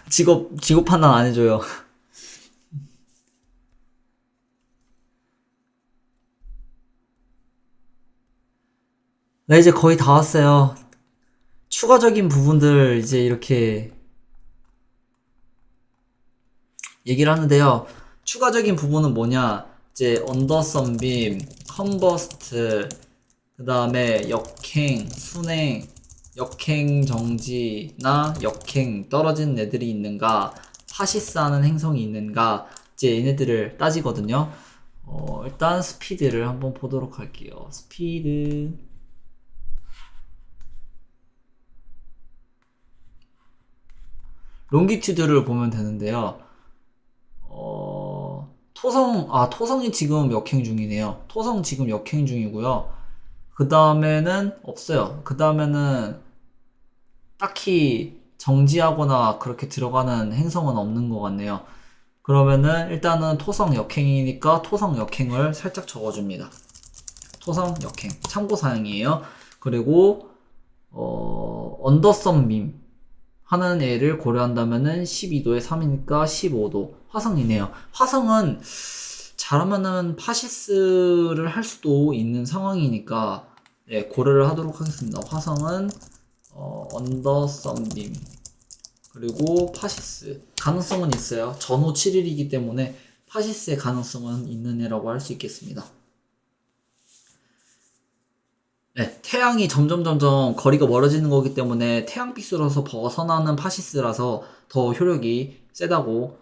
직업 판단 안 해줘요. 네, 이제 거의 다 왔어요. 추가적인 부분들 이제 이렇게 얘기를 하는데요. 추가적인 부분은 뭐냐? 이제 언더 썬빔, 컨버스트, 그 다음에 역행, 순행, 역행 정지나 역행 떨어진 애들이 있는가, 파시스 하는 행성이 있는가, 이제 얘네들을 따지거든요. 일단 스피드를 한번 보도록 할게요. 스피드. 롱기튜드를 보면 되는데요. 토성이 지금 역행 중이네요. 토성 지금 역행 중이고요. 그 다음에는 없어요. 그 다음에는 딱히 정지하거나 그렇게 들어가는 행성은 없는 것 같네요. 그러면은 일단은 토성 역행이니까 토성 역행을 살짝 적어줍니다. 토성 역행 참고사항이에요. 그리고 언더썬빔 하는 애를 고려한다면은 12도에 3이니까 15도. 화성이네요. 화성은 잘하면은 파시스를 할 수도 있는 상황이니까 예, 고려를 하도록 하겠습니다. 화성은 언더 썬빔 그리고 파시스 가능성은 있어요. 전후 7일이기 때문에 파시스의 가능성은 있는 애라고 할 수 있겠습니다. 네, 태양이 점점 거리가 멀어지는 거기 때문에 태양빛으로서 벗어나는 파시스라서 더 효력이 세다고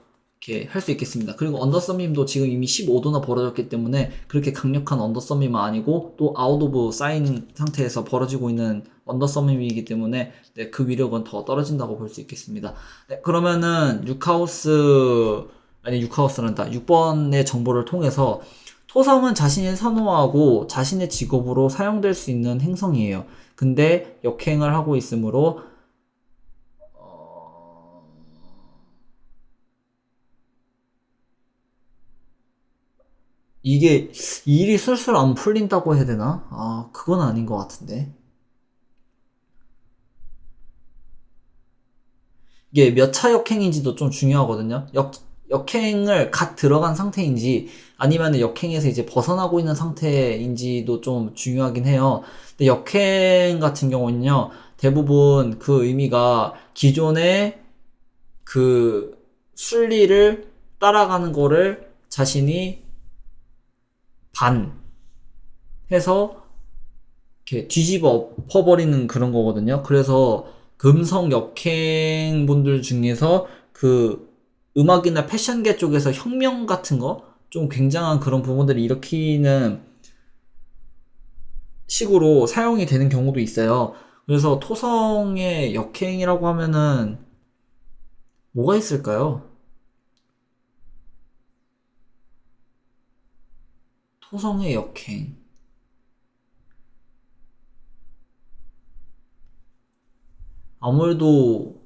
이렇게 할 수 있겠습니다. 그리고 언더썸빔도 지금 이미 15도나 벌어졌기 때문에 그렇게 강력한 언더썸빔은 아니고 또 아웃 오브 사인 상태에서 벌어지고 있는 언더썸빔이기 때문에 네, 그 위력은 더 떨어진다고 볼 수 있겠습니다. 네, 그러면은 6하우스란다. 6번의 정보를 통해서 토성은 자신이 선호하고 자신의 직업으로 사용될 수 있는 행성이에요. 근데 역행을 하고 있으므로 이게 일이 술술 안 풀린다고 해야 되나? 그건 아닌 것 같은데. 이게 몇 차 역행인지도 좀 중요하거든요. 역행을 갓 들어간 상태인지 아니면 역행에서 이제 벗어나고 있는 상태인지도 좀 중요하긴 해요. 근데 역행 같은 경우는요, 대부분 그 의미가 기존의 그 순리를 따라가는 거를 자신이 해서 이렇게 뒤집어 엎어버리는 그런 거거든요. 그래서 금성 역행 분들 중에서 그 음악이나 패션계 쪽에서 혁명 같은 거 좀 굉장한 그런 부분들을 일으키는 식으로 사용이 되는 경우도 있어요. 그래서 토성의 역행이라고 하면은 뭐가 있을까요? 토성의 역행. 아무래도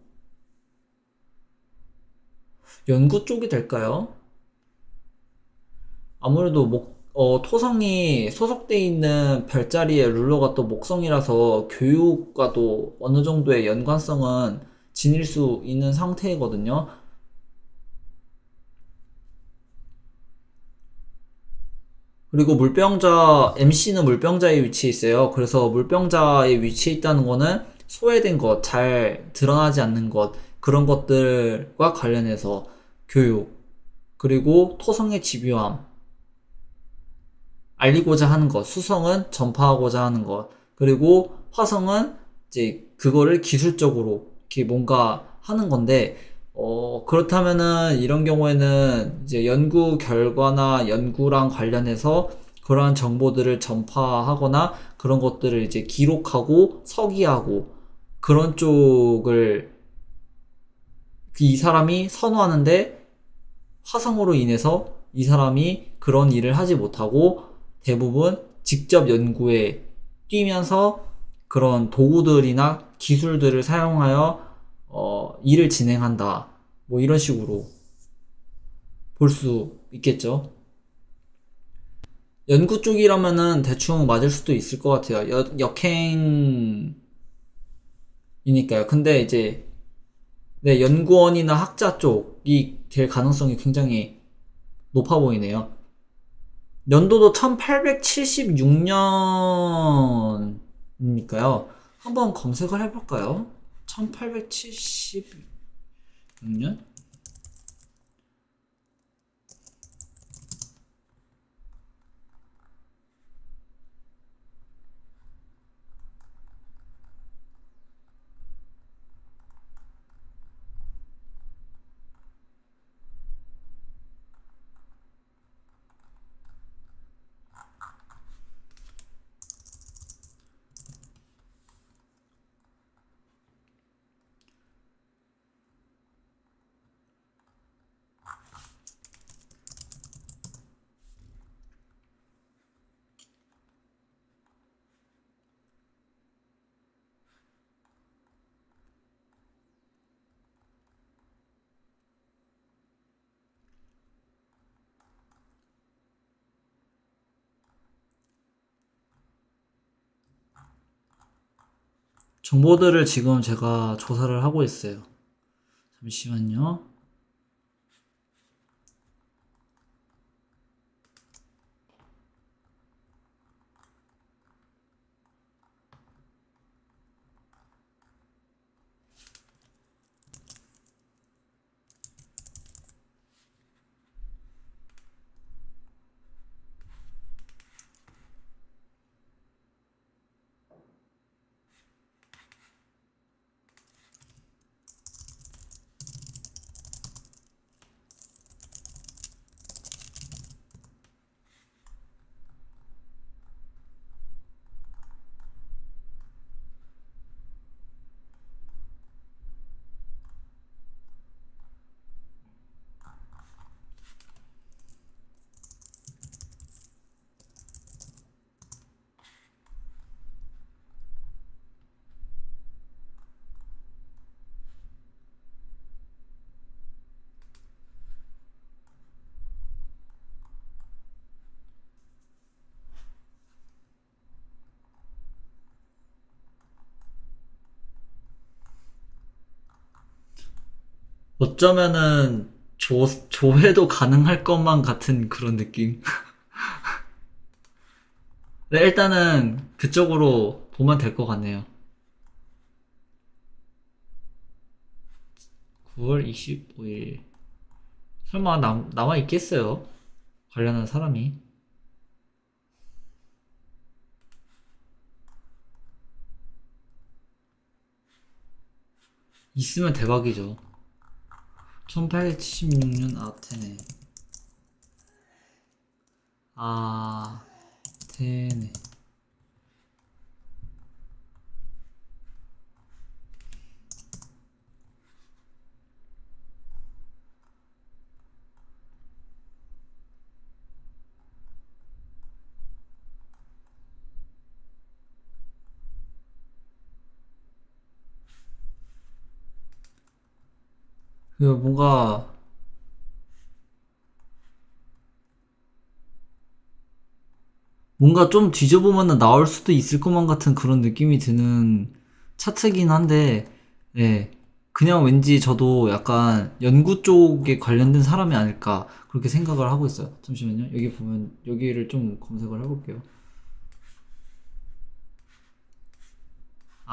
연구 쪽이 될까요? 아무래도 토성이 소속돼 있는 별자리의 룰러가 또 목성이라서 교육과도 어느 정도의 연관성은 지닐 수 있는 상태거든요. 그리고 MC는 물병자에 위치해 있어요. 그래서 물병자에 위치해 있다는 거는 소외된 것, 잘 드러나지 않는 것, 그런 것들과 관련해서 교육, 그리고 토성의 집요함, 알리고자 하는 것, 수성은 전파하고자 하는 것, 그리고 화성은 이제 그거를 기술적으로 이렇게 뭔가 하는 건데, 그렇다면은 이런 경우에는 이제 연구 결과나 연구랑 관련해서 그러한 정보들을 전파하거나 그런 것들을 이제 기록하고 서기하고 그런 쪽을 이 사람이 선호하는데 화성으로 인해서 이 사람이 그런 일을 하지 못하고 대부분 직접 연구에 뛰면서 그런 도구들이나 기술들을 사용하여 일을 진행한다. 뭐 이런 식으로 볼 수 있겠죠. 연구 쪽이라면은 대충 맞을 수도 있을 것 같아요. 역행이니까요. 근데 이제 네, 연구원이나 학자 쪽이 될 가능성이 굉장히 높아 보이네요. 연도도 1876년이니까요. 한번 검색을 해볼까요? 1876년? 정보들을 지금 제가 조사를 하고 있어요. 잠시만요. 어쩌면은 조회도 가능할 것만 같은 그런 느낌. 네, 일단은 그쪽으로 보면 될 것 같네요. 9월 25일. 설마 남아 있겠어요? 관련한 사람이. 있으면 대박이죠. 1876년 아테네. 아테네. 그 뭔가 좀 뒤져보면 나올 수도 있을 것만 같은 그런 느낌이 드는 차트긴 한데, 예. 그냥 왠지 저도 약간 연구 쪽에 관련된 사람이 아닐까, 그렇게 생각을 하고 있어요. 잠시만요. 여기 보면, 여기를 좀 검색을 해볼게요.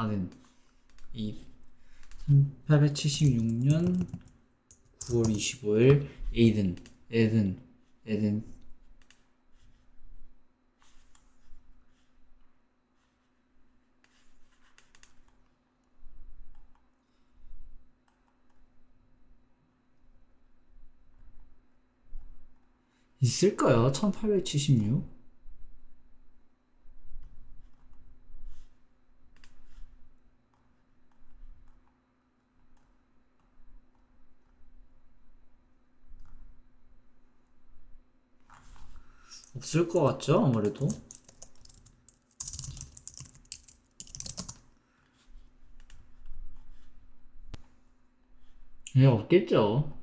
네. 이 1876년 9월 25일, 에든. 있을까요? 1876? 없을 것 같죠? 아무래도. 예, 없겠죠.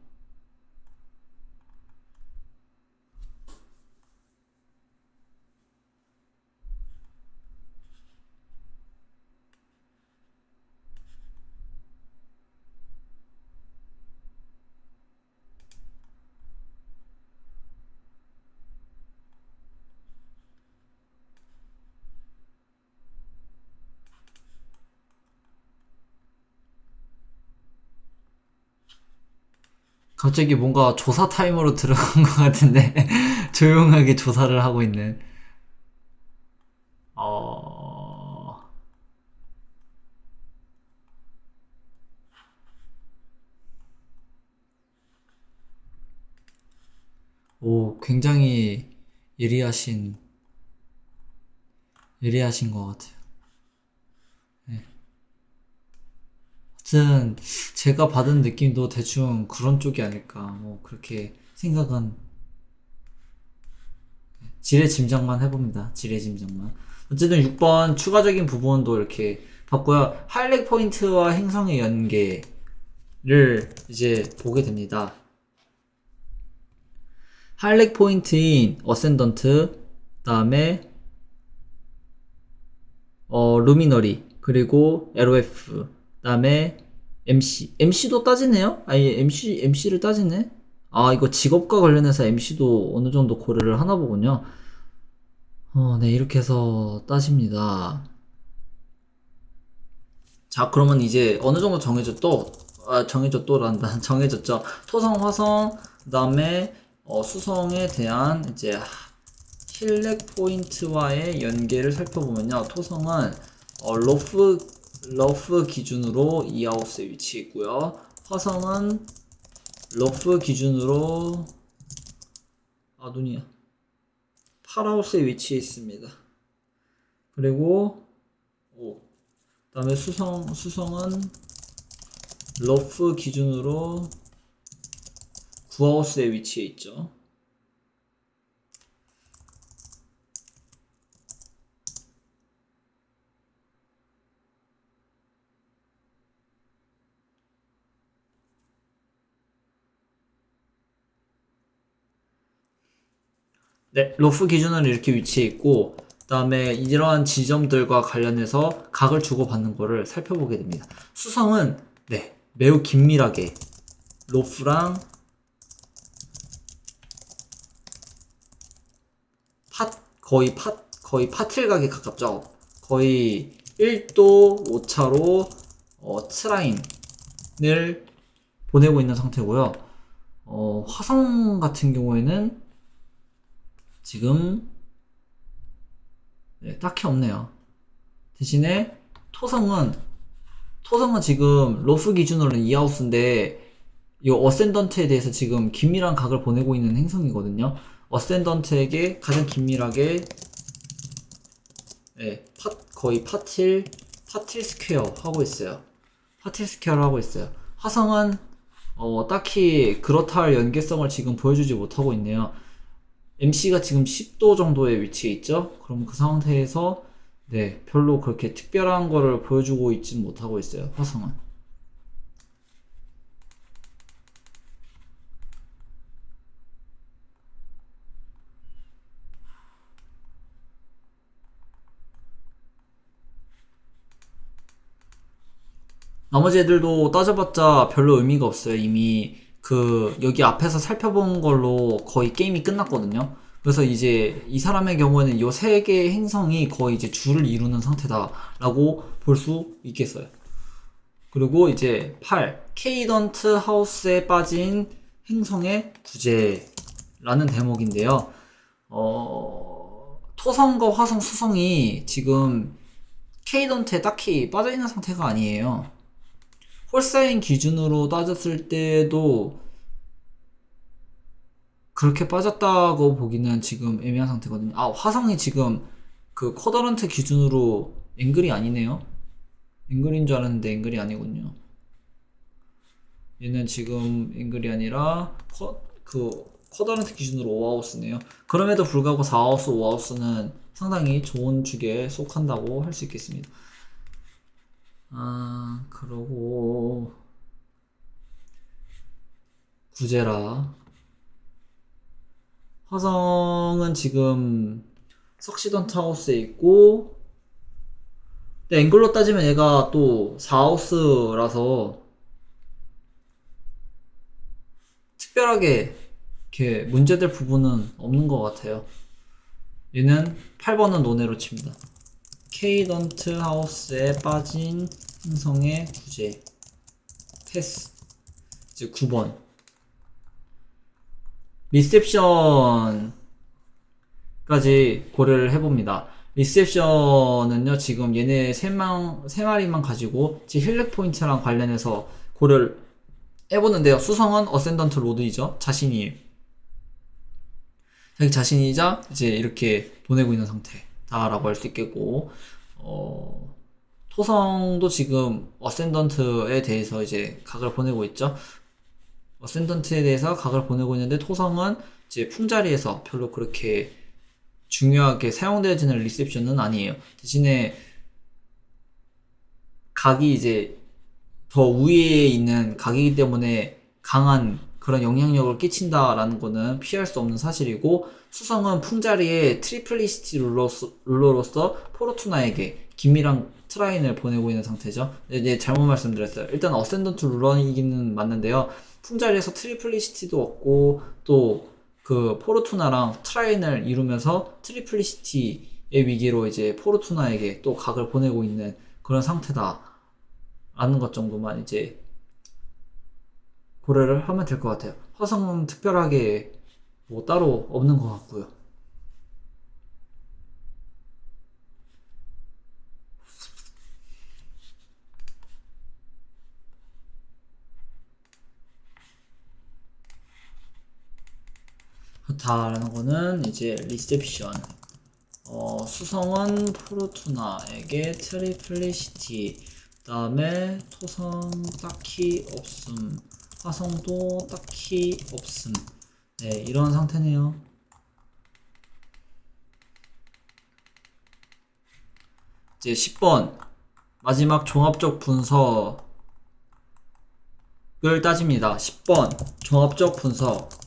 갑자기 뭔가 조사 타임으로 들어간 것 같은데 조용하게 조사를 하고 있는. 어... 오, 굉장히 예리하신 예리하신 것 같아요. 네. 하여튼 제가 받은 느낌도 대충 그런 쪽이 아닐까 뭐 그렇게 생각은 지레짐작만 해봅니다. 지레짐작만. 어쨌든 6번 추가적인 부분도 이렇게 봤고요. 하이라이트 포인트와 행성의 연계를 이제 보게 됩니다. 하이라이트 포인트인 어센던트, 그다음에 루미너리, 그리고 LOF, 그다음에 MC도 따지네요. 아예 MC를 따지네. 아, 이거 직업과 관련해서 MC도 어느 정도 고려를 하나 보군요. 네, 이렇게 해서 따집니다. 자, 그러면 이제 어느 정도 정해졌더란다. 정해졌죠. 토성, 화성, 그 다음에 수성에 대한 이제 힐렉 포인트와의 연계를 살펴보면요. 토성은 러프 기준으로 이하우스에 위치해 있고요. 화성은 러프 기준으로 눈이야. 파라우스에 위치해 있습니다. 그리고 그 다음에 수성은 러프 기준으로 구하우스에 위치해 있죠. 네, 러프 기준으로 이렇게 위치해 있고, 그 다음에 이러한 지점들과 관련해서 각을 주고받는 거를 살펴보게 됩니다. 수성은 네, 매우 긴밀하게 러프랑 거의 파틸각에 가깝죠. 거의 1도 오차로 트라인을 보내고 있는 상태고요. 화성 같은 경우에는 지금 딱히 없네요. 대신에 토성은 지금 러프 기준으로는 이하우스인데 이 어센던트에 대해서 지금 긴밀한 각을 보내고 있는 행성이거든요. 어센던트에게 가장 긴밀하게 거의 파틸 스퀘어 하고 있어요. 파틸 스퀘어를 하고 있어요. 화성은 딱히 그렇다 할 연계성을 지금 보여주지 못하고 있네요. MC가 지금 10도 정도에 위치해 있죠. 그럼 그 상태에서 별로 그렇게 특별한 거를 보여주고 있진 못하고 있어요. 화성은. 나머지 애들도 따져봤자 별로 의미가 없어요. 이미 여기 앞에서 살펴본 걸로 거의 게임이 끝났거든요. 그래서 이제 이 사람의 경우에는 이 세 개의 행성이 거의 이제 줄을 이루는 상태다라고 볼 수 있겠어요. 그리고 이제 8. 케이던트 하우스에 빠진 행성의 구제라는 대목인데요. 토성과 화성, 수성이 지금 케이던트에 딱히 빠져있는 상태가 아니에요. 홀사인 기준으로 따졌을 때도 그렇게 빠졌다고 보기는 지금 애매한 상태거든요. 화성이 지금 그 쿼더런트 기준으로 앵글이 아니네요. 앵글인 줄 알았는데 앵글이 아니군요. 얘는 지금 앵글이 아니라 쿼더런트 기준으로 5하우스네요. 그럼에도 불구하고 4하우스, 5하우스는 상당히 좋은 축에 속한다고 할 수 있겠습니다. 그러고 구제라. 화성은 지금 석시던트 하우스에 있고, 근데 앵글로 따지면 얘가 또 4하우스라서 특별하게 이렇게 문제될 부분은 없는 것 같아요. 얘는 8번은 논외로 칩니다. 케이던트 하우스에 빠진 행성의 구제 패스. 이제 9번 리셉션까지 고려를 해봅니다. 리셉션은요, 지금 얘네 세 마리만 가지고 제 힐렉 포인트랑 관련해서 고려를 해보는데요. 수성은 어센던트 로드이죠. 자기 자신이자 이제 이렇게 보내고 있는 상태다라고 할 수 있겠고, 토성도 지금 어센던트에 대해서 이제 각을 보내고 있죠. 어센던트에 대해서 각을 보내고 있는데 토성은 이제 품자리에서 별로 그렇게 중요하게 사용되어지는 리셉션은 아니에요. 대신에 각이 이제 더 위에 있는 각이기 때문에 강한 그런 영향력을 끼친다라는 거는 피할 수 없는 사실이고, 수성은 품자리에 트리플리시티 룰러로서 포르투나에게 긴밀한 트라인을 보내고 있는 상태죠. 이제 잘못 말씀드렸어요. 일단 어센던트 룰러이기는 맞는데요. 품자리에서 트리플리시티도 얻고 또 그 포르투나랑 트라인을 이루면서 트리플리시티의 위기로 이제 포르투나에게 또 각을 보내고 있는 그런 상태다 라는 것 정도만 이제 고려를 하면 될 것 같아요. 화성은 특별하게 뭐 따로 없는 것 같고요. 그렇다라는 거는 이제 리셉션. 수성은 포르투나에게 트리플리시티, 그 다음에 토성 딱히 없음, 화성도 딱히 없음. 네, 이런 상태네요. 이제 10번 마지막 종합적 분석을 따집니다. 10번 종합적 분석.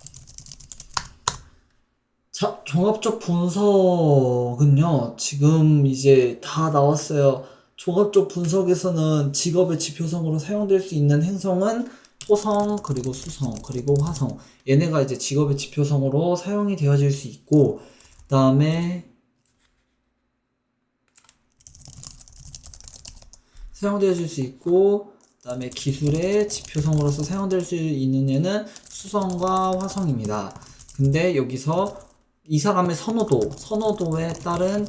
자, 종합적 분석은요, 지금 이제 다 나왔어요. 종합적 분석에서는 직업의 지표성으로 사용될 수 있는 행성은 토성, 그리고 수성, 그리고 화성. 얘네가 이제 직업의 지표성으로 사용이 되어질 수 있고, 그 다음에 사용되어질 수 있고, 그 다음에 기술의 지표성으로서 사용될 수 있는 애는 수성과 화성입니다. 근데 여기서 이 사람의 선호도에 따른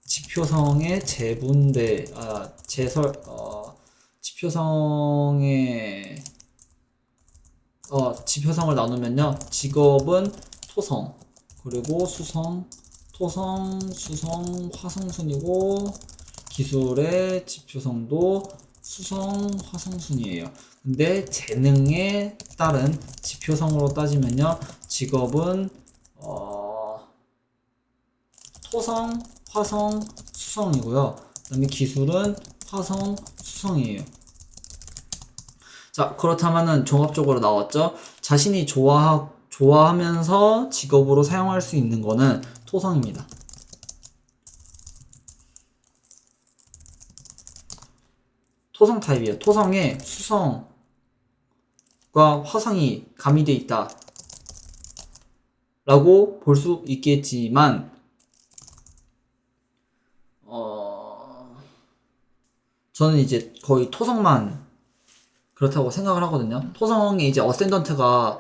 지표성의 지표성을 나누면요. 직업은 토성, 그리고 수성, 수성, 화성 순이고, 기술의 지표성도 수성, 화성 순이에요. 근데 재능에 따른 지표성으로 따지면요. 직업은 토성, 화성, 수성이고요. 그 다음에 기술은 화성, 수성이에요. 자, 그렇다면은 종합적으로 나왔죠? 자신이 좋아하면서 직업으로 사용할 수 있는 거는 토성입니다. 토성 타입이에요. 토성에 수성과 화성이 가미되어 있다 라고 볼 수 있겠지만, 저는 이제 거의 토성만 그렇다고 생각을 하거든요. 토성이 이제 어센던트가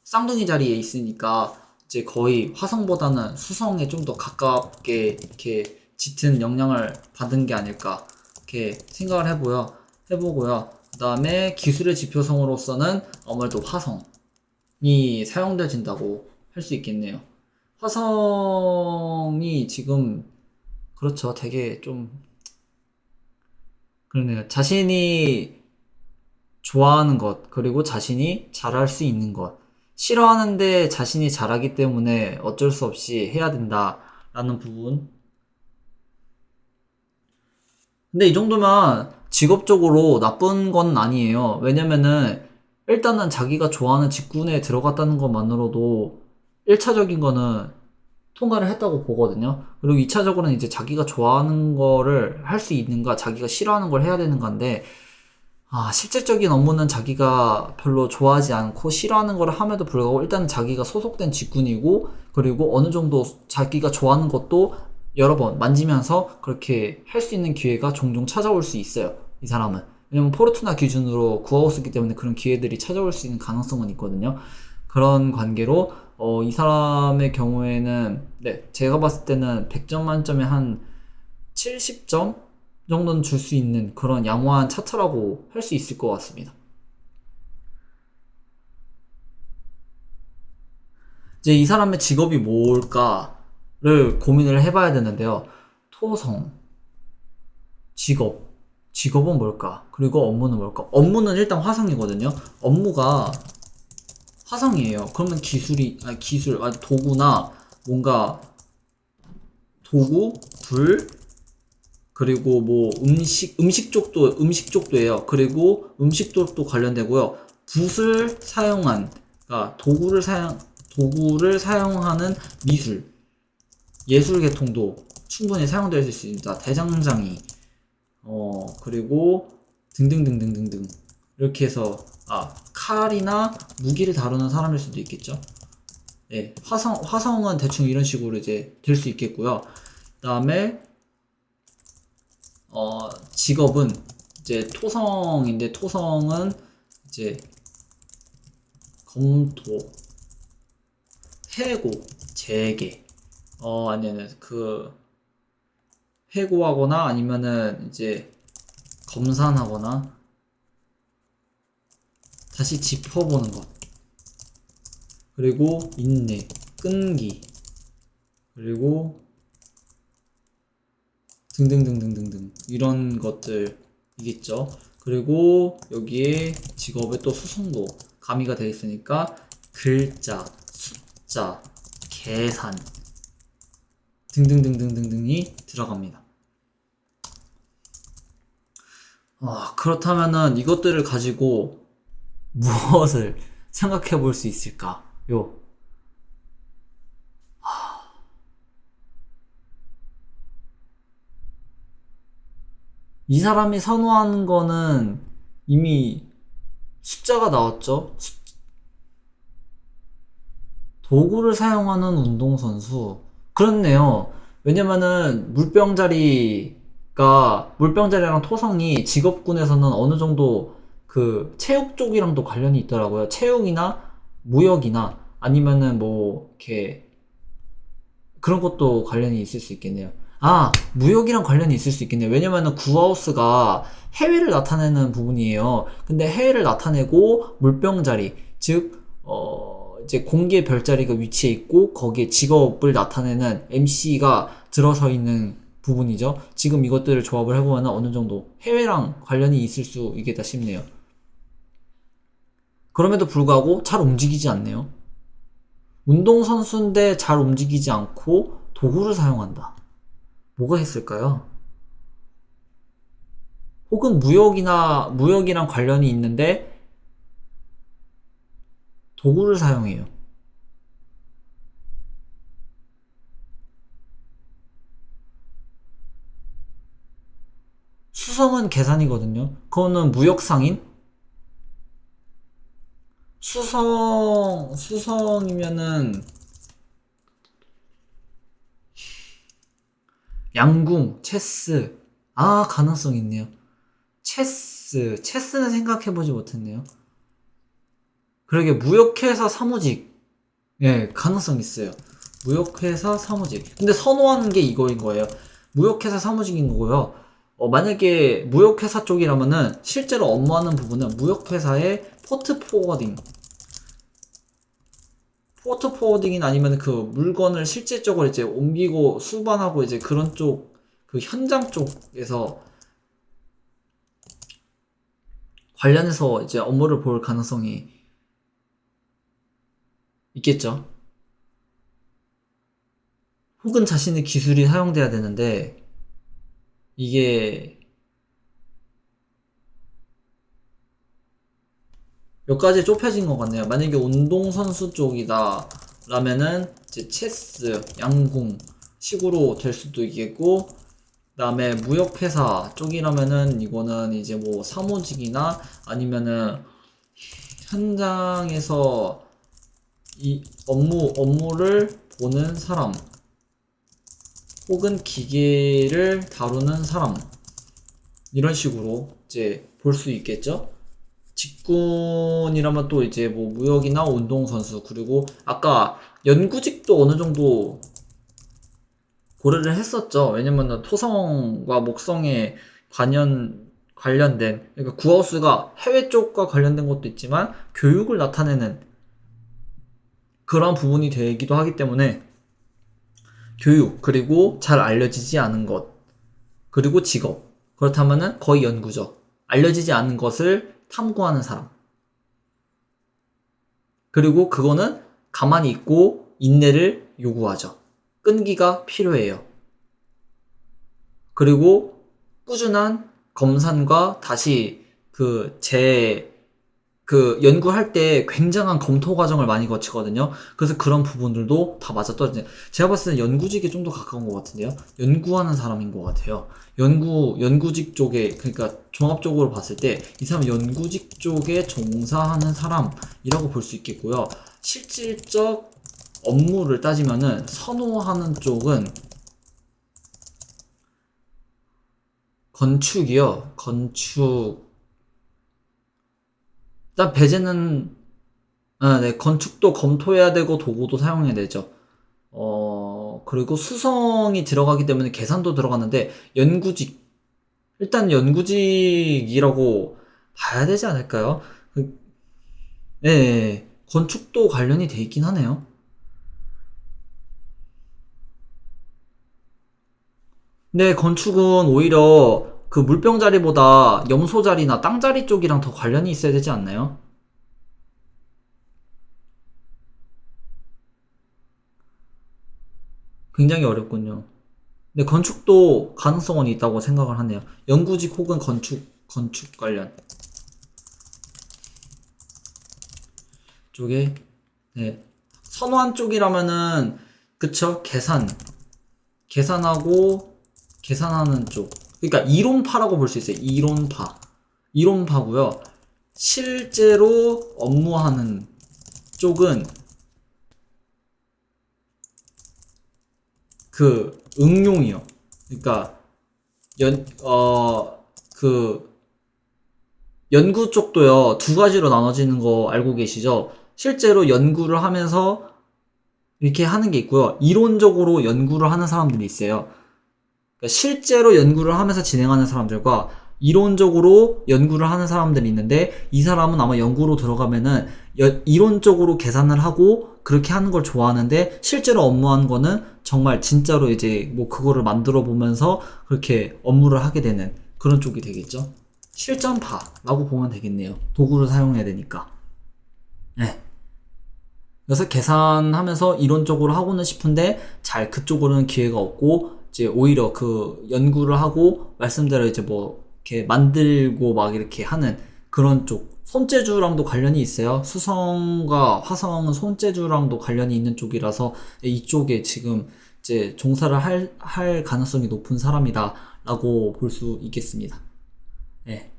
쌍둥이 자리에 있으니까 이제 거의 화성보다는 수성에 좀 더 가깝게 이렇게 짙은 영향을 받은 게 아닐까 이렇게 생각을 해보고요. 그 다음에 기술의 지표성으로서는 아무래도 화성이 사용되어진다고 할 수 있겠네요. 화성이 지금 그렇죠. 되게 좀 그러네요. 자신이 좋아하는 것, 그리고 자신이 잘할 수 있는 것. 싫어하는데 자신이 잘하기 때문에 어쩔 수 없이 해야 된다라는 부분. 근데 이 정도면 직업적으로 나쁜 건 아니에요. 왜냐면은 일단은 자기가 좋아하는 직군에 들어갔다는 것만으로도 1차적인 거는 통과를 했다고 보거든요. 그리고 2차적으로는 이제 자기가 좋아하는 거를 할 수 있는가, 자기가 싫어하는 걸 해야 되는 건데, 실질적인 업무는 자기가 별로 좋아하지 않고 싫어하는 걸 함에도 불구하고 일단 자기가 소속된 직군이고, 그리고 어느 정도 자기가 좋아하는 것도 여러 번 만지면서 그렇게 할 수 있는 기회가 종종 찾아올 수 있어요. 이 사람은. 왜냐면 포르투나 기준으로 구하우스기 때문에 그런 기회들이 찾아올 수 있는 가능성은 있거든요. 그런 관계로 이 사람의 경우에는, 네, 제가 봤을 때는 100점 만점에 한 70점 정도는 줄 수 있는 그런 양호한 차트라고 할 수 있을 것 같습니다. 이제 이 사람의 직업이 뭘까를 고민을 해봐야 되는데요. 토성, 직업은 뭘까? 그리고 업무는 뭘까? 업무는 일단 화성이거든요. 업무가 화성이에요. 그러면 도구나 뭔가 도구, 불, 그리고 뭐 음식 쪽도예요. 그리고 음식 쪽도 관련되고요. 붓을 사용한, 그러니까 도구를 사용하는 미술, 예술 계통도 충분히 사용될 수 있습니다. 대장장이, 그리고 등등등등등등. 이렇게 해서, 칼이나 무기를 다루는 사람일 수도 있겠죠. 네, 화성은 대충 이런 식으로 이제 될 수 있겠고요. 그 다음에, 직업은 이제 토성인데, 토성은 이제 검토, 해고, 재개, 해고하거나 아니면은 이제 검산하거나 다시 짚어보는 것, 그리고 인내, 끈기, 그리고 등등등등등등 이런 것들이겠죠. 그리고 여기에 직업에 또 수성도 가미가 되어 있으니까 글자, 숫자, 계산 등등등등등등이 들어갑니다. 그렇다면은 이것들을 가지고 무엇을 생각해 볼 수 있을까요? 이 사람이 선호하는 거는 이미 숫자가 나왔죠? 도구를 사용하는 운동선수. 그렇네요. 왜냐면은 물병자리랑 토성이 직업군에서는 어느 정도 그 체육 쪽이랑도 관련이 있더라고요. 체육이나 무역이나 아니면은 뭐 이렇게 그런 것도 관련이 있을 수 있겠네요. 무역이랑 관련이 있을 수 있겠네요. 왜냐면은 구하우스가 해외를 나타내는 부분이에요. 근데 해외를 나타내고 물병자리, 즉, 이제 공개 별자리가 위치해 있고 거기에 직업을 나타내는 MC가 들어서 있는 부분이죠. 지금 이것들을 조합을 해보면 어느 정도 해외랑 관련이 있을 수 있겠다 싶네요. 그럼에도 불구하고 잘 움직이지 않네요. 운동선수인데 잘 움직이지 않고 도구를 사용한다. 뭐가 있을까요? 혹은 무역이랑 관련이 있는데 도구를 사용해요. 수성은 계산이거든요. 그거는 무역상인? 수성이면은 양궁, 체스. 가능성 있네요. 체스는 생각해보지 못했네요. 그러게, 무역회사 사무직. 예, 가능성 있어요. 무역회사 사무직. 근데 선호하는 게 이거인 거예요. 무역회사 사무직인 거고요. 만약에 무역회사 쪽이라면은 실제로 업무하는 부분은 무역회사의 포트 포워딩이나 아니면 그 물건을 실질적으로 이제 옮기고 수반하고 이제 그런 쪽, 그 현장 쪽에서 관련해서 이제 업무를 볼 가능성이 있겠죠. 혹은 자신의 기술이 사용돼야 되는데 이게 몇 가지 좁혀진 것 같네요. 만약에 운동선수 쪽이다 라면은 이제 체스, 양궁 식으로 될 수도 있겠고, 그 다음에 무역회사 쪽이라면은 이거는 이제 뭐 사무직이나 아니면은 현장에서 이 업무를 보는 사람, 혹은 기계를 다루는 사람, 이런 식으로 이제 볼 수 있겠죠? 직군이라면 또 이제 뭐 무역이나 운동선수, 그리고 아까 연구직도 어느 정도 고려를 했었죠. 왜냐면은 토성과 목성에 관련된, 그러니까 구하우스가 해외 쪽과 관련된 것도 있지만 교육을 나타내는 그런 부분이 되기도 하기 때문에 교육, 그리고 잘 알려지지 않은 것, 그리고 직업. 그렇다면은 거의 연구죠. 알려지지 않은 것을 탐구하는 사람. 그리고 그거는 가만히 있고 인내를 요구하죠. 끈기가 필요해요. 그리고 꾸준한 검산과 다시 연구할 때 굉장한 검토 과정을 많이 거치거든요. 그래서 그런 부분들도 다 맞아떨어지는. 제가 봤을 때 연구직에 좀 더 가까운 것 같은데요. 연구하는 사람인 것 같아요. 연구직 쪽에, 그러니까 종합적으로 봤을 때 이 사람 연구직 쪽에 종사하는 사람이라고 볼 수 있겠고요. 실질적 업무를 따지면은 선호하는 쪽은 건축이요. 일단 배제는, 네, 건축도 검토해야 되고 도구도 사용해야 되죠. 그리고 수성이 들어가기 때문에 계산도 들어가는데 일단 연구직이라고 봐야 되지 않을까요? 네, 건축도 관련이 돼 있긴 하네요. 근데 건축은 오히려 그 물병 자리보다 염소 자리나 땅 자리 쪽이랑 더 관련이 있어야 되지 않나요? 굉장히 어렵군요. 근데 건축도 가능성은 있다고 생각을 하네요. 연구직 혹은 건축 관련 쪽에, 네. 선호한 쪽이라면은, 그쵸? 계산하고, 계산하는 쪽. 그러니까 이론파라고 볼 수 있어요. 이론파고요. 실제로 업무하는 쪽은 그 응용이요. 그러니까 연, 어, 그 연구 쪽도요, 두 가지로 나눠지는 거 알고 계시죠? 실제로 연구를 하면서 이렇게 하는 게 있고요. 이론적으로 연구를 하는 사람들이 있어요. 그러니까 실제로 연구를 하면서 진행하는 사람들과 이론적으로 연구를 하는 사람들이 있는데, 이 사람은 아마 연구로 들어가면은 이론적으로 계산을 하고 그렇게 하는 걸 좋아하는데, 실제로 업무하는 거는 정말 진짜로 이제 뭐 그거를 만들어 보면서 그렇게 업무를 하게 되는 그런 쪽이 되겠죠. 실전파라고 보면 되겠네요. 도구를 사용해야 되니까. 네. 그래서 계산하면서 이론적으로 하고는 싶은데 잘 그쪽으로는 기회가 없고, 이제 오히려 그 연구를 하고 말씀대로 이제 뭐 이렇게 만들고 막 이렇게 하는 그런 쪽. 손재주랑도 관련이 있어요. 수성과 화성은 손재주랑도 관련이 있는 쪽이라서 이쪽에 지금 이제 종사를 할 가능성이 높은 사람이다라고 볼 수 있겠습니다. 네.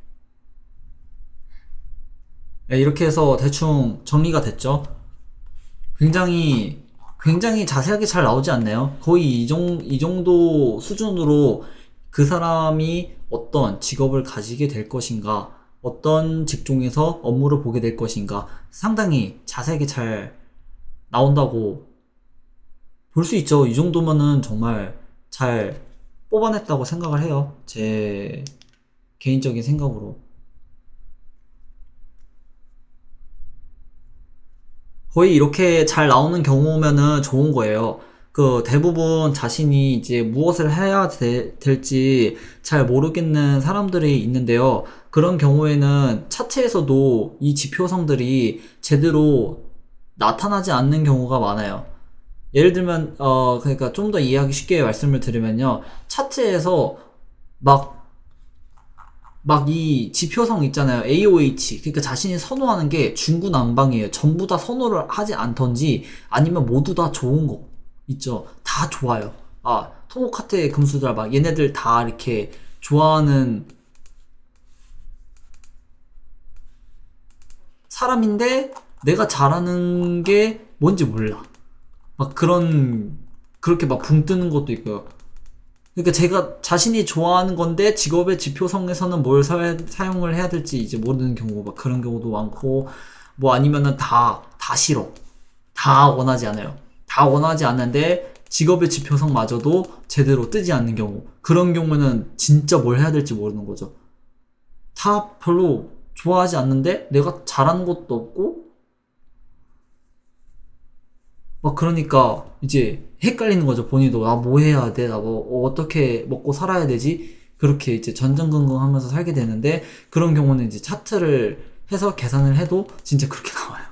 네, 이렇게 해서 대충 정리가 됐죠. 굉장히 굉장히 자세하게 잘 나오지 않나요? 거의 이 정도 수준으로 그 사람이 어떤 직업을 가지게 될 것인가, 어떤 직종에서 업무를 보게 될 것인가, 상당히 자세하게 잘 나온다고 볼 수 있죠. 이 정도면은 정말 잘 뽑아냈다고 생각을 해요. 제 개인적인 생각으로. 거의 이렇게 잘 나오는 경우면은 좋은 거예요. 그 대부분 자신이 이제 무엇을 해야 될지 잘 모르겠는 사람들이 있는데요. 그런 경우에는 차트에서도 이 지표성들이 제대로 나타나지 않는 경우가 많아요. 예를 들면, 그러니까 좀 더 이해하기 쉽게 말씀을 드리면요. 차트에서 막 이 지표성 있잖아요. AOH. 그러니까 자신이 선호하는 게 중구난방이에요. 전부 다 선호를 하지 않던지 아니면 모두 다 좋은 거 있죠. 다 좋아요. 토모카테 금수들 막 얘네들 다 이렇게 좋아하는 사람인데 내가 잘하는 게 뭔지 몰라. 막 그렇게 막 붕 뜨는 것도 있고요. 그러니까 제가 자신이 좋아하는 건데 직업의 지표성에서는 뭘 사용을 해야 될지 이제 모르는 경우, 막 그런 경우도 많고, 뭐 아니면은 다 싫어. 다 원하지 않아요. 다 원하지 않는데 직업의 지표성마저도 제대로 뜨지 않는 경우. 그런 경우는 진짜 뭘 해야 될지 모르는 거죠. 다 별로 좋아하지 않는데 내가 잘하는 것도 없고, 막 그러니까 이제 헷갈리는 거죠. 본인도 나 뭐 해야 돼? 나 뭐 어떻게 먹고 살아야 되지? 그렇게 이제 전전긍긍하면서 살게 되는데, 그런 경우는 이제 차트를 해서 계산을 해도 진짜 그렇게 나와요.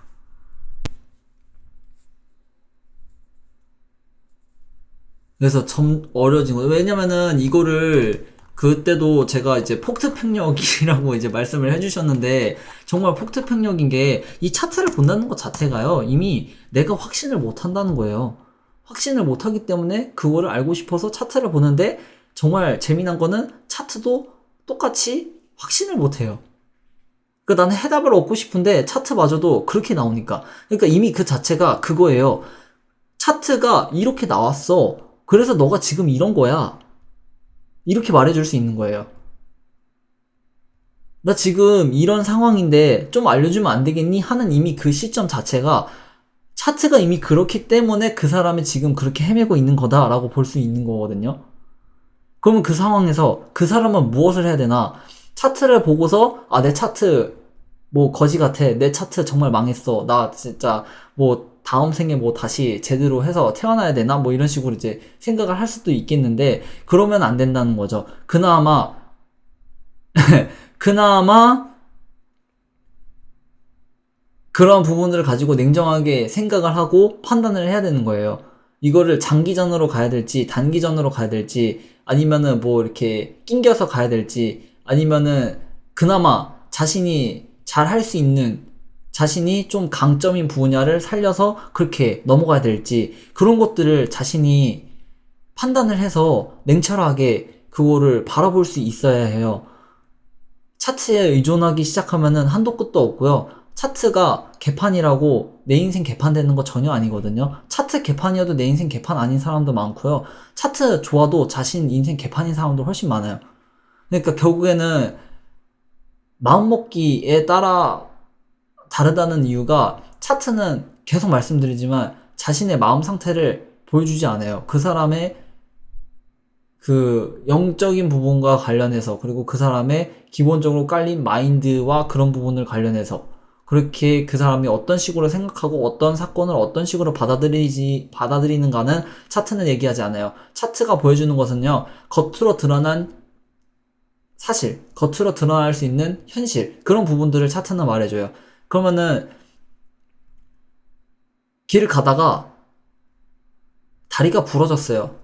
그래서 점 어려워진 거예요. 왜냐면은 이거를 그때도 제가 이제 폭트폭력이라고 이제 말씀을 해주셨는데, 정말 폭트폭력인 게 이 차트를 본다는 것 자체가요, 이미 내가 확신을 못 한다는 거예요. 확신을 못 하기 때문에 그거를 알고 싶어서 차트를 보는데, 정말 재미난 거는 차트도 똑같이 확신을 못 해요. 그러니까 나는 해답을 얻고 싶은데 차트마저도 그렇게 나오니까. 그러니까 이미 그 자체가 그거예요. 차트가 이렇게 나왔어. 그래서 너가 지금 이런 거야. 이렇게 말해줄 수 있는 거예요. 나 지금 이런 상황인데 좀 알려주면 안 되겠니? 하는 이미 그 시점 자체가, 차트가 이미 그렇기 때문에 그 사람이 지금 그렇게 헤매고 있는 거다라고 볼 수 있는 거거든요. 그러면 그 상황에서 그 사람은 무엇을 해야 되나? 차트를 보고서, 아, 내 차트 뭐 거지 같아. 내 차트 정말 망했어. 나 진짜 뭐 다음 생에 뭐 다시 제대로 해서 태어나야 되나? 뭐 이런 식으로 이제 생각을 할 수도 있겠는데, 그러면 안 된다는 거죠. 그나마 그런 부분들을 가지고 냉정하게 생각을 하고 판단을 해야 되는 거예요. 이거를 장기전으로 가야 될지, 단기전으로 가야 될지, 아니면은 뭐 이렇게 낑겨서 가야 될지, 아니면은 그나마 자신이 잘 할 수 있는, 자신이 좀 강점인 분야를 살려서 그렇게 넘어가야 될지, 그런 것들을 자신이 판단을 해서 냉철하게 그거를 바라볼 수 있어야 해요. 차트에 의존하기 시작하면은 한도 끝도 없고요. 차트가 개판이라고 내 인생 개판되는 거 전혀 아니거든요. 차트 개판이어도 내 인생 개판 아닌 사람도 많고요. 차트 좋아도 자신 인생 개판인 사람도 훨씬 많아요. 그러니까 결국에는 마음먹기에 따라 다르다는 이유가, 차트는 계속 말씀드리지만 자신의 마음 상태를 보여주지 않아요. 그 사람의 그 영적인 부분과 관련해서, 그리고 그 사람의 기본적으로 깔린 마인드와 그런 부분을 관련해서, 그렇게 그 사람이 어떤 식으로 생각하고 어떤 사건을 어떤 식으로 받아들이는가는 차트는 얘기하지 않아요. 차트가 보여주는 것은요, 겉으로 드러난 사실, 겉으로 드러날 수 있는 현실, 그런 부분들을 차트는 말해줘요. 그러면은 길을 가다가 다리가 부러졌어요.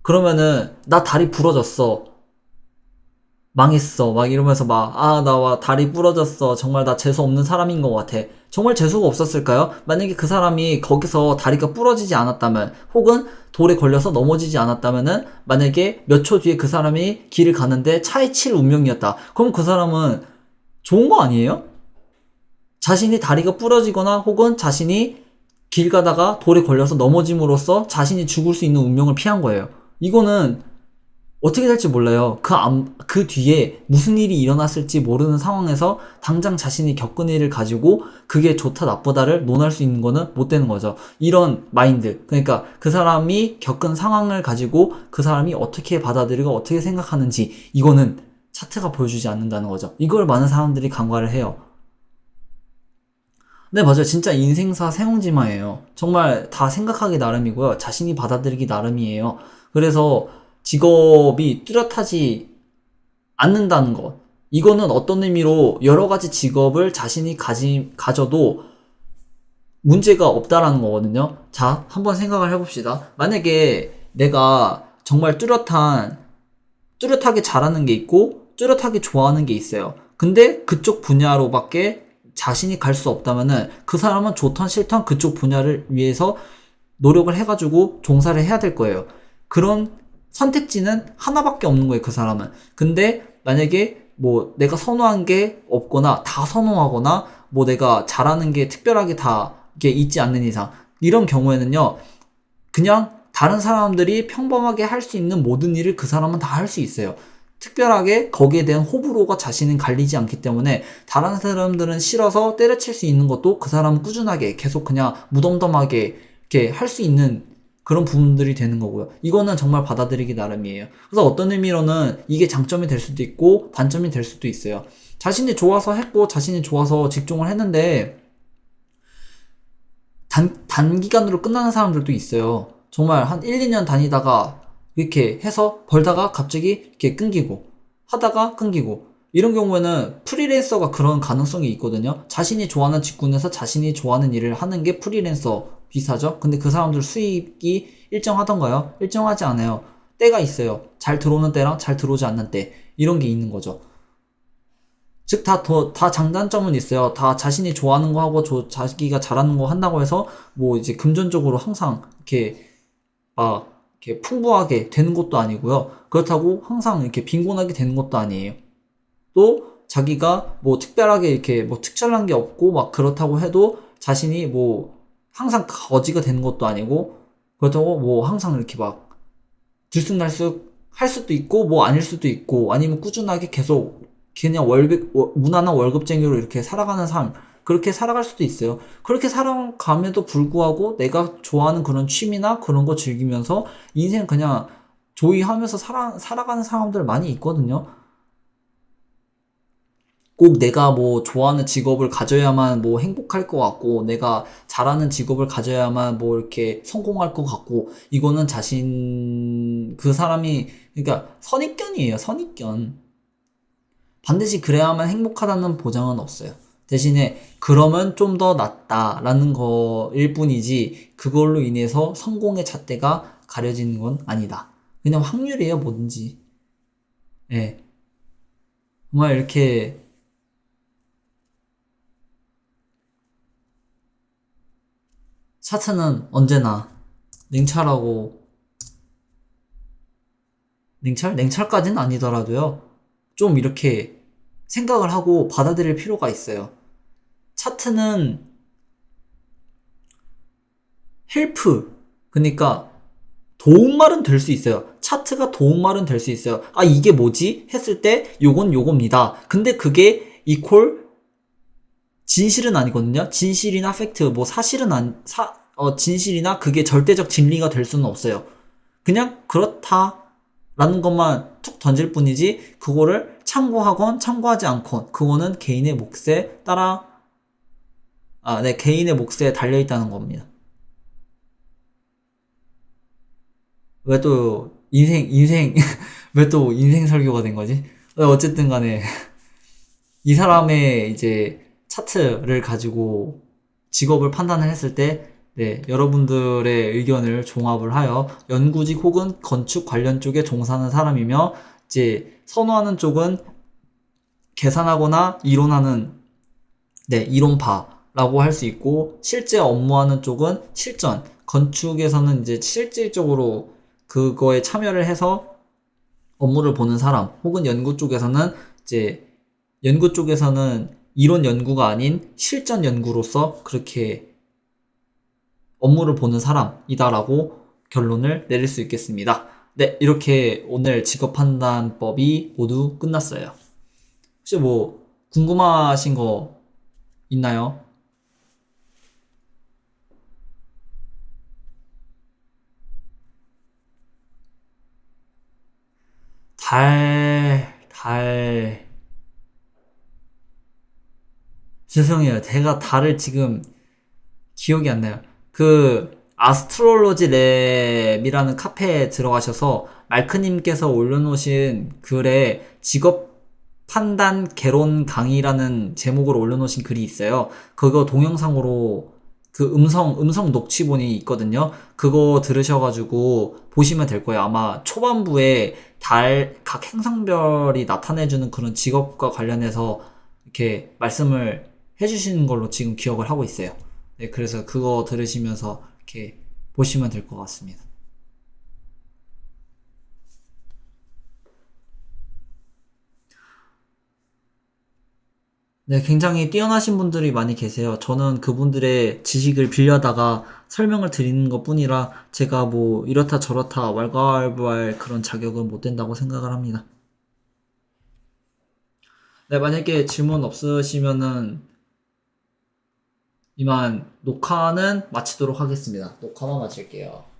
그러면은 나 다리 부러졌어, 망했어, 막 이러면서 막, 아, 나 다리 부러졌어, 정말 나 재수 없는 사람인 것 같아. 정말 재수가 없었을까요? 만약에 그 사람이 거기서 다리가 부러지지 않았다면, 혹은 돌에 걸려서 넘어지지 않았다면은, 만약에 몇 초 뒤에 그 사람이 길을 가는데 차에 칠 운명이었다. 그럼 그 사람은 좋은 거 아니에요? 자신이 다리가 부러지거나 혹은 자신이 길 가다가 돌에 걸려서 넘어짐으로써 자신이 죽을 수 있는 운명을 피한 거예요. 이거는 어떻게 될지 몰라요. 그 뒤에 무슨 일이 일어났을지 모르는 상황에서 당장 자신이 겪은 일을 가지고 그게 좋다 나쁘다를 논할 수 있는 거는 못 되는 거죠. 이런 마인드. 그러니까 그 사람이 겪은 상황을 가지고 그 사람이 어떻게 받아들이고 어떻게 생각하는지, 이거는 차트가 보여주지 않는다는 거죠. 이걸 많은 사람들이 간과를 해요. 네, 맞아요. 진짜 인생사 세옹지마예요. 정말 다 생각하기 나름이고요. 자신이 받아들이기 나름이에요. 그래서 직업이 뚜렷하지 않는다는 것. 이거는 어떤 의미로 여러 가지 직업을 자신이 가져도 문제가 없다라는 거거든요. 자, 한번 생각을 해봅시다. 만약에 내가 정말 뚜렷하게 잘하는 게 있고, 뚜렷하게 좋아하는 게 있어요. 근데 그쪽 분야로밖에 자신이 갈 수 없다면은, 그 사람은 좋던 싫던 그쪽 분야를 위해서 노력을 해가지고 종사를 해야 될 거예요. 그런 선택지는 하나밖에 없는 거예요, 그 사람은. 근데 만약에 뭐 내가 선호한 게 없거나 다 선호하거나 뭐 내가 잘하는 게 특별하게 다 이게 있지 않는 이상, 이런 경우에는요, 그냥 다른 사람들이 평범하게 할 수 있는 모든 일을 그 사람은 다 할 수 있어요. 특별하게 거기에 대한 호불호가 자신은 갈리지 않기 때문에 다른 사람들은 싫어서 때려칠 수 있는 것도 그 사람은 꾸준하게 계속 그냥 무덤덤하게 이렇게 할 수 있는 그런 부분들이 되는 거고요. 이거는 정말 받아들이기 나름이에요. 그래서 어떤 의미로는 이게 장점이 될 수도 있고 단점이 될 수도 있어요. 자신이 좋아서 했고 자신이 좋아서 직종을 했는데 단기간으로 끝나는 사람들도 있어요. 정말 한 1, 2년 다니다가 이렇게 해서 벌다가 갑자기 이렇게 끊기고 하다가 끊기고 이런 경우에는 프리랜서가 그런 가능성이 있거든요. 자신이 좋아하는 직군에서 자신이 좋아하는 일을 하는 게 프리랜서 비슷하죠. 근데 그 사람들 수입이 일정하던가요? 일정하지 않아요. 때가 있어요. 잘 들어오는 때랑 잘 들어오지 않는 때 이런 게 있는 거죠. 즉, 다 장단점은 있어요. 다 자신이 좋아하는 거 하고, 자기가 잘하는 거 한다고 해서, 뭐, 이제 금전적으로 항상, 이렇게 풍부하게 되는 것도 아니고요. 그렇다고 항상 이렇게 빈곤하게 되는 것도 아니에요. 또, 자기가 뭐, 특별하게 이렇게 뭐, 특별한 게 없고, 막 그렇다고 해도, 자신이 뭐, 항상 거지가 되는 것도 아니고, 그렇다고 뭐, 항상 이렇게 막, 들쑥날쑥 할 수도 있고 뭐 아닐 수도 있고 아니면 꾸준하게 계속 그냥 무난한 월급쟁이로 이렇게 살아가는 삶 그렇게 살아갈 수도 있어요. 그렇게 살아감에도 불구하고 내가 좋아하는 그런 취미나 그런 거 즐기면서 인생 그냥 조이하면서 살아가는 사람들 많이 있거든요. 꼭 내가 뭐 좋아하는 직업을 가져야만 뭐 행복할 것 같고 내가 잘하는 직업을 가져야만 뭐 이렇게 성공할 것 같고 이거는 그 사람이 그러니까 선입견이에요. 선입견. 반드시 그래야만 행복하다는 보장은 없어요. 대신에 그러면 좀 더 낫다라는 거일 뿐이지 그걸로 인해서 성공의 잣대가 가려지는 건 아니다. 그냥 확률이에요, 뭐든지. 예. 정말 이렇게 차트는 언제나 냉철하고 냉철까지는 아니더라도요. 좀 이렇게 생각을 하고 받아들일 필요가 있어요. 차트는 헬프 그러니까 도움말은 될 수 있어요. 차트가 도움말은 될 수 있어요. 아 이게 뭐지? 했을 때 요건 요겁니다. 근데 그게 이퀄 진실은 아니거든요. 진실이나 팩트 뭐 사실은 진실이나 그게 절대적 진리가 될 수는 없어요. 그냥 그렇다라는 것만 툭 던질 뿐이지 그거를 참고하건 참고하지 않건 그거는 개인의 몫에 따라 네 개인의 몫에 달려 있다는 겁니다. 왜 또 인생 왜 또 인생 설교가 된 거지? 어쨌든 간에 이 사람의 이제 차트를 가지고 직업을 판단을 했을 때, 네, 여러분들의 의견을 종합을 하여 연구직 혹은 건축 관련 쪽에 종사하는 사람이며, 이제 선호하는 쪽은 계산하거나 이론하는, 네, 이론파라고 할 수 있고, 실제 업무하는 쪽은 실전, 건축에서는 이제 실질적으로 그거에 참여를 해서 업무를 보는 사람, 혹은 연구 쪽에서는 이제 연구 쪽에서는 이론 연구가 아닌 실전 연구로서 그렇게 업무를 보는 사람이다라고 결론을 내릴 수 있겠습니다. 네, 이렇게 오늘 직업 판단법이 모두 끝났어요. 혹시 뭐 궁금하신 거 있나요? 달, 죄송해요. 제가 달을 지금 기억이 안 나요. 그 아스트롤로지 랩이라는 카페에 들어가셔서 말크님께서 올려놓으신 글에 직업 판단 개론 강의라는 제목으로 올려놓으신 글이 있어요. 그거 동영상으로 그 음성 녹취본이 있거든요. 그거 들으셔가지고 보시면 될 거예요. 아마 초반부에 각 행성별이 나타내주는 그런 직업과 관련해서 이렇게 말씀을 해주시는 걸로 지금 기억을 하고 있어요. 네, 그래서 그거 들으시면서 이렇게 보시면 될 것 같습니다. 네, 굉장히 뛰어나신 분들이 많이 계세요. 저는 그분들의 지식을 빌려다가 설명을 드리는 것뿐이라 제가 뭐 이렇다 저렇다 왈가왈부할 그런 자격은 못 된다고 생각을 합니다. 네, 만약에 질문 없으시면은 이만 녹화는 마치도록 하겠습니다. 녹화만 마칠게요.